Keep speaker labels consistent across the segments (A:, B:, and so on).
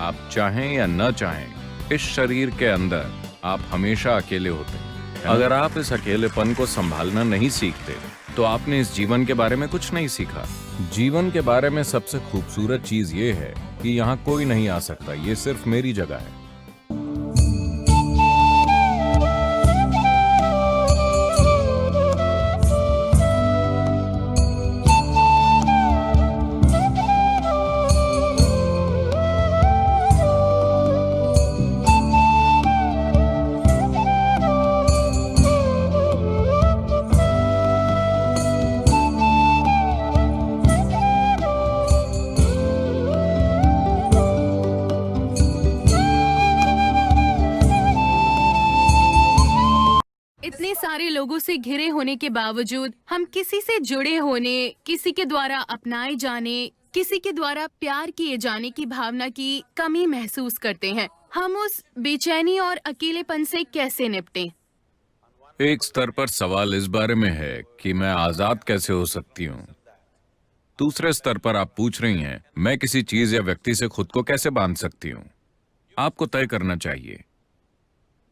A: आप चाहें या न चाहें, इस शरीर के अंदर आप हमेशा अकेले होते हैं। अगर आप इस अकेलेपन को संभालना नहीं सीखते, तो आपने इस जीवन के बारे में कुछ नहीं सीखा। जीवन के बारे में सबसे खूबसूरत चीज ये है कि यहाँ कोई नहीं आ सकता, ये सिर्फ मेरी जगह है।
B: इतने सारे लोगों से घिरे होने के बावजूद हम किसी से जुड़े होने, किसी के द्वारा अपनाए जाने, किसी के द्वारा प्यार किए जाने की भावना की कमी महसूस करते हैं। हम उस बेचैनी और अकेलेपन से कैसे निपटें?
A: एक स्तर पर सवाल इस बारे में है कि मैं आजाद कैसे हो सकती हूँ। दूसरे स्तर पर आप पूछ रही हैं, मैं किसी चीज या व्यक्ति से खुद को कैसे बांध सकती हूँ। आपको तय करना चाहिए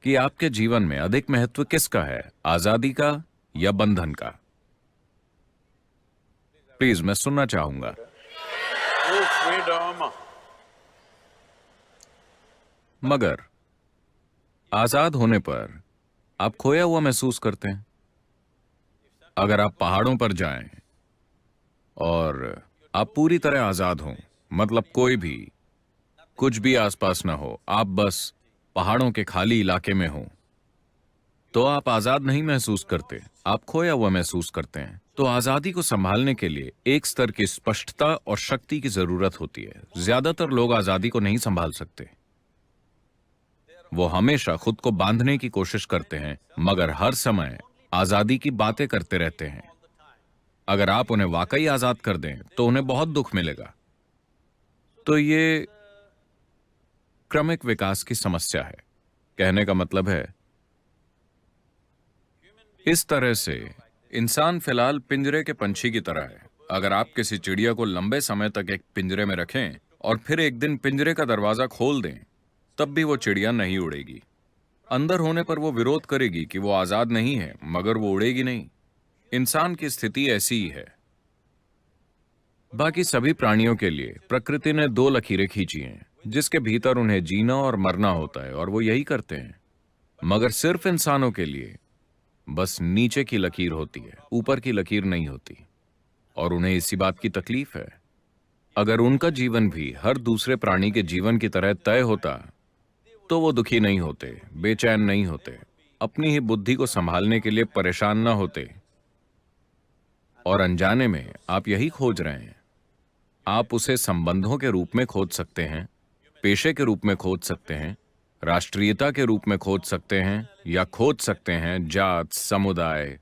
A: कि आपके जीवन में अधिक महत्व किसका है, आजादी का या बंधन का। प्लीज, मैं सुनना चाहूंगा। मगर आजाद होने पर आप खोया हुआ महसूस करते हैं। अगर आप पहाड़ों पर जाएं और आप पूरी तरह आजाद हों, मतलब कोई भी कुछ भी आसपास ना हो, आप बस पहाड़ों के खाली इलाके में हो, तो आप आजाद नहीं महसूस करते, आप खोया हुआ महसूस करते हैं। तो आजादी को संभालने के लिए एक स्तर की स्पष्टता और शक्ति की जरूरत होती है। ज्यादातर लोग आजादी को नहीं संभाल सकते। वो हमेशा खुद को बांधने की कोशिश करते हैं, मगर हर समय आजादी की बातें करते रहते हैं। अगर आप उन्हें वाकई आजाद कर दें, तो उन्हें बहुत दुख मिलेगा। तो ये क्रमिक विकास की समस्या है। कहने का मतलब है, इस तरह से इंसान फिलहाल पिंजरे के पंछी की तरह है। अगर आप किसी चिड़िया को लंबे समय तक एक पिंजरे में रखें और फिर एक दिन पिंजरे का दरवाजा खोल दें, तब भी वो चिड़िया नहीं उड़ेगी। अंदर होने पर वो विरोध करेगी कि वो आजाद नहीं है, मगर वो उड़ेगी नहीं। इंसान की स्थिति ऐसी ही है। बाकी सभी प्राणियों के लिए प्रकृति ने दो लकीरें खींची हैं, जिसके भीतर उन्हें जीना और मरना होता है, और वो यही करते हैं। मगर सिर्फ इंसानों के लिए बस नीचे की लकीर होती है, ऊपर की लकीर नहीं होती, और उन्हें इसी बात की तकलीफ है। अगर उनका जीवन भी हर दूसरे प्राणी के जीवन की तरह तय होता, तो वो दुखी नहीं होते, बेचैन नहीं होते, अपनी ही बुद्धि को संभालने के लिए परेशान ना होते। और अनजाने में आप यही खोज रहे हैं। आप उसे संबंधों के रूप में खोज सकते हैं, पेशे के रूप में खोज सकते हैं, राष्ट्रीयता के रूप में खोज सकते हैं, या खोज सकते हैं जात, समुदाय,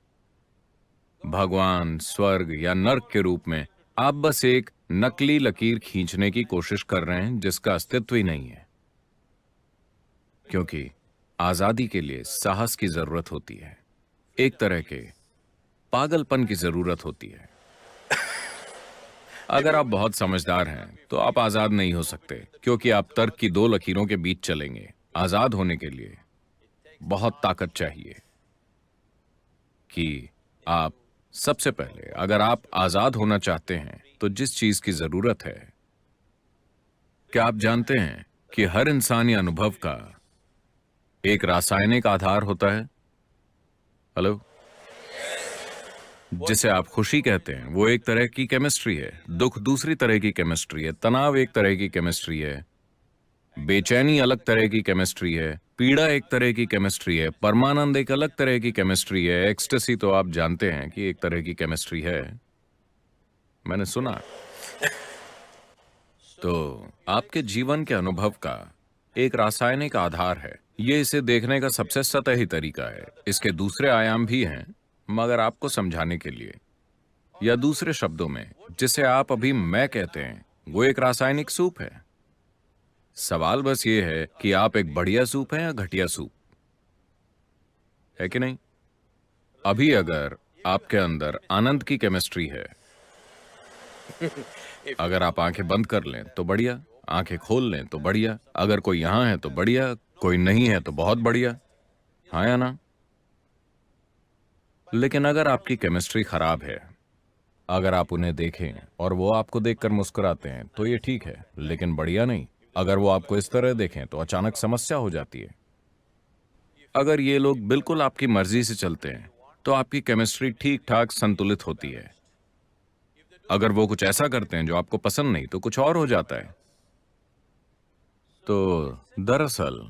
A: भगवान, स्वर्ग या नर्क के रूप में। आप बस एक नकली लकीर खींचने की कोशिश कर रहे हैं जिसका अस्तित्व ही नहीं है। क्योंकि आजादी के लिए साहस की जरूरत होती है, एक तरह के पागलपन की जरूरत होती है। अगर आप बहुत समझदार हैं, तो आप आजाद नहीं हो सकते, क्योंकि आप तर्क की दो लकीरों के बीच चलेंगे। आजाद होने के लिए बहुत ताकत चाहिए कि आप सबसे पहले, अगर आप आजाद होना चाहते हैं, तो जिस चीज की जरूरत है, क्या आप जानते हैं कि हर इंसानी अनुभव का एक रासायनिक आधार होता है? हेलो? जिसे आप खुशी कहते हैं, वो एक तरह की केमिस्ट्री है, दुख दूसरी तरह की केमिस्ट्री है, तनाव एक तरह की केमिस्ट्री है, बेचैनी अलग तरह की केमिस्ट्री है, पीड़ा एक तरह की केमिस्ट्री है, परमानंद एक अलग तरह की केमिस्ट्री है, एक्सटेसी तो आप जानते हैं कि एक तरह की केमिस्ट्री है, मैंने सुना। तो आपके जीवन के अनुभव का एक रासायनिक आधार है। ये इसे देखने का सबसे सतही तरीका है। इसके दूसरे आयाम भी हैं, मगर आपको समझाने के लिए, या दूसरे शब्दों में, जिसे आप अभी मैं कहते हैं, वो एक रासायनिक सूप है। सवाल बस ये है कि आप एक बढ़िया सूप हैं या घटिया सूप, है कि नहीं? अभी अगर आपके अंदर आनंद की केमिस्ट्री है, अगर आप आंखें बंद कर लें तो बढ़िया, आंखें खोल लें तो बढ़िया, अगर कोई यहां है तो बढ़िया, कोई नहीं है तो बहुत बढ़िया, हाँ या ना? लेकिन अगर आपकी केमिस्ट्री खराब है, अगर आप उन्हें देखें और वो आपको देखकर मुस्कुराते हैं तो ये ठीक है, लेकिन बढ़िया नहीं। अगर वो आपको इस तरह देखें तो अचानक समस्या हो जाती है। अगर ये लोग बिल्कुल आपकी मर्जी से चलते हैं तो आपकी केमिस्ट्री ठीक ठाक संतुलित होती है। अगर वो कुछ ऐसा करते हैं जो आपको पसंद नहीं तो कुछ और हो जाता है। तो दरअसल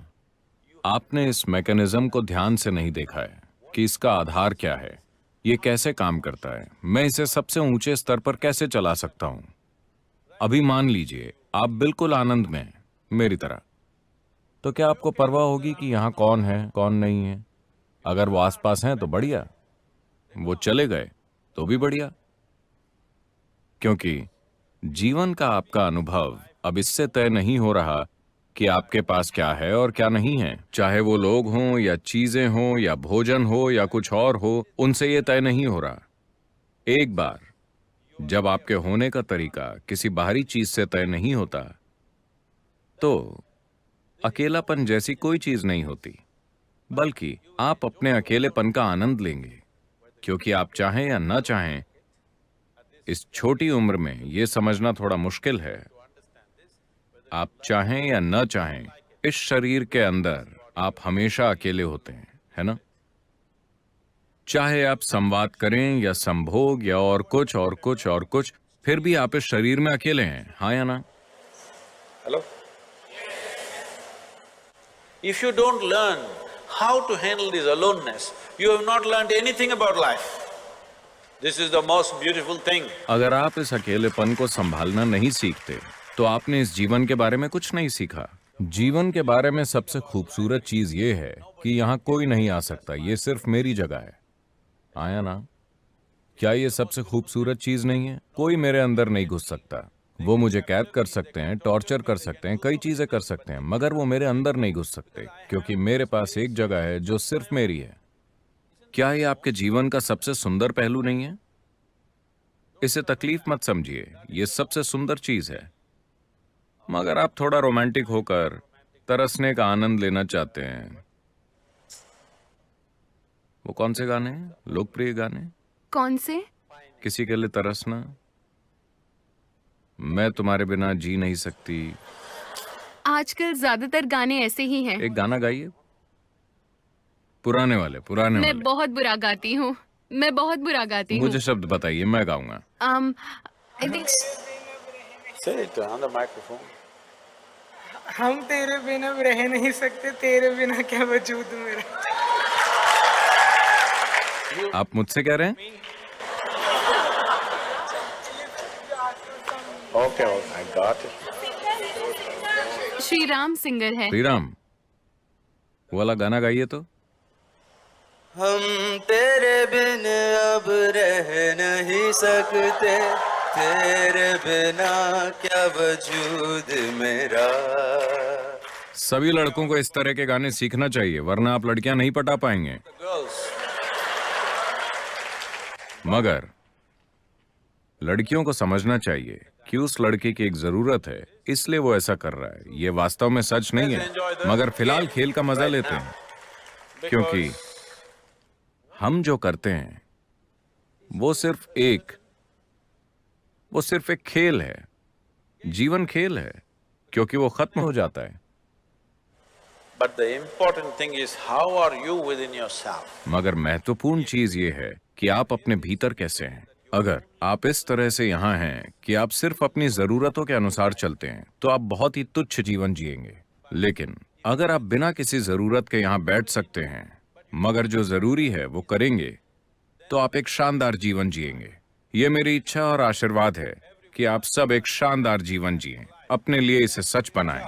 A: आपने इस मैकेनिज्म को ध्यान से नहीं देखा है कि इसका आधार क्या है, ये कैसे काम करता है, मैं इसे सबसे ऊंचे स्तर पर कैसे चला सकता हूं। अभी मान लीजिए आप बिल्कुल आनंद में हैं, मेरी तरह, तो क्या आपको परवाह होगी कि यहां कौन है कौन नहीं है? अगर वो आसपास हैं तो बढ़िया, वो चले गए तो भी बढ़िया, क्योंकि जीवन का आपका अनुभव अब इससे तय नहीं हो रहा कि आपके पास क्या है और क्या नहीं है। चाहे वो लोग हों या चीजें हों या भोजन हो या कुछ और हो, उनसे ये तय नहीं हो रहा। एक बार जब आपके होने का तरीका किसी बाहरी चीज से तय नहीं होता तो अकेलापन जैसी कोई चीज नहीं होती, बल्कि आप अपने अकेलेपन का आनंद लेंगे, क्योंकि आप चाहें या ना चाहें, इस छोटी उम्र में यह समझना थोड़ा मुश्किल है। आप चाहें या न चाहें, इस शरीर के अंदर आप हमेशा अकेले होते हैं, है ना? चाहे आप संवाद करें या संभोग या और कुछ और कुछ और कुछ, फिर भी आप इस शरीर में अकेले हैं, हाँ या ना?
C: Hello? If you don't learn how to handle this aloneness, you have not learned anything about life. This is the most beautiful thing.
A: अगर आप इस अकेलेपन को संभालना नहीं सीखते तो आपने इस जीवन के बारे में कुछ नहीं सीखा। जीवन के बारे में सबसे खूबसूरत चीज ये है कि यहाँ कोई नहीं आ सकता, ये सिर्फ मेरी जगह है, आया ना? क्या ये सबसे खूबसूरत चीज नहीं है? कोई मेरे अंदर नहीं घुस सकता। वो मुझे कैद कर सकते हैं, टॉर्चर कर सकते हैं, कई चीजें कर सकते हैं, मगर वो मेरे अंदर नहीं घुस सकते, क्योंकि मेरे पास एक जगह है जो सिर्फ मेरी है। क्या ये आपके जीवन का सबसे सुंदर पहलू नहीं है? इसे तकलीफ मत समझिए, ये सबसे सुंदर चीज है। मगर आप थोड़ा रोमांटिक होकर तरसने का आनंद लेना चाहते हैं। वो कौन से गाने हैं? लोकप्रिय गाने?
B: कौन से?
A: किसी के लिए तरसना, मैं तुम्हारे बिना जी नहीं सकती।
B: आजकल ज्यादातर गाने ऐसे ही हैं।
A: एक गाना गाइए, पुराने वाले, पुराने
B: मैं
A: वाले।
B: बहुत बुरा गाती हूँ, मैं बहुत बुरा गाती हूँ।
A: मुझे शब्द बताइए, मैं गाऊंगा।
B: I think
C: Say it on the microphone.
D: हम तेरे बिना रह नहीं सकते, तेरे बिना क्या वजूद मेरा।
A: आप मुझसे कह रहे हैं?
C: Okay, I got it.
B: Shri Ram singer है।
A: श्रीराम, वो वाला गाना गाइए तो।
E: हम तेरे बिन अब रह नहीं सकते, तेरे बिना क्या वजूद मेरा।
A: सभी लड़कों को इस तरह के गाने सीखना चाहिए, वरना आप लड़कियां नहीं पटा पाएंगे।
C: Girls,
A: मगर लड़कियों को समझना चाहिए कि उस लड़के की एक जरूरत है, इसलिए वो ऐसा कर रहा है। ये वास्तव में सच नहीं है, मगर फिलहाल खेल का मजा लेते हैं, क्योंकि हम जो करते हैं वो सिर्फ एक खेल है। जीवन खेल है, क्योंकि वो खत्म हो जाता है।
C: but the important thing is how are you within yourself?
A: मगर महत्वपूर्ण चीज ये है कि आप अपने भीतर कैसे हैं। अगर आप इस तरह से यहाँ हैं कि आप सिर्फ अपनी जरूरतों के अनुसार चलते हैं तो आप बहुत ही तुच्छ जीवन जिएंगे। लेकिन अगर आप बिना किसी जरूरत के यहाँ बैठ सकते हैं, मगर जो जरूरी है वो करेंगे, तो आप एक शानदार जीवन जिएंगे। ये मेरी इच्छा और आशीर्वाद है कि आप सब एक शानदार जीवन जिएं, अपने लिए इसे सच बनाएं।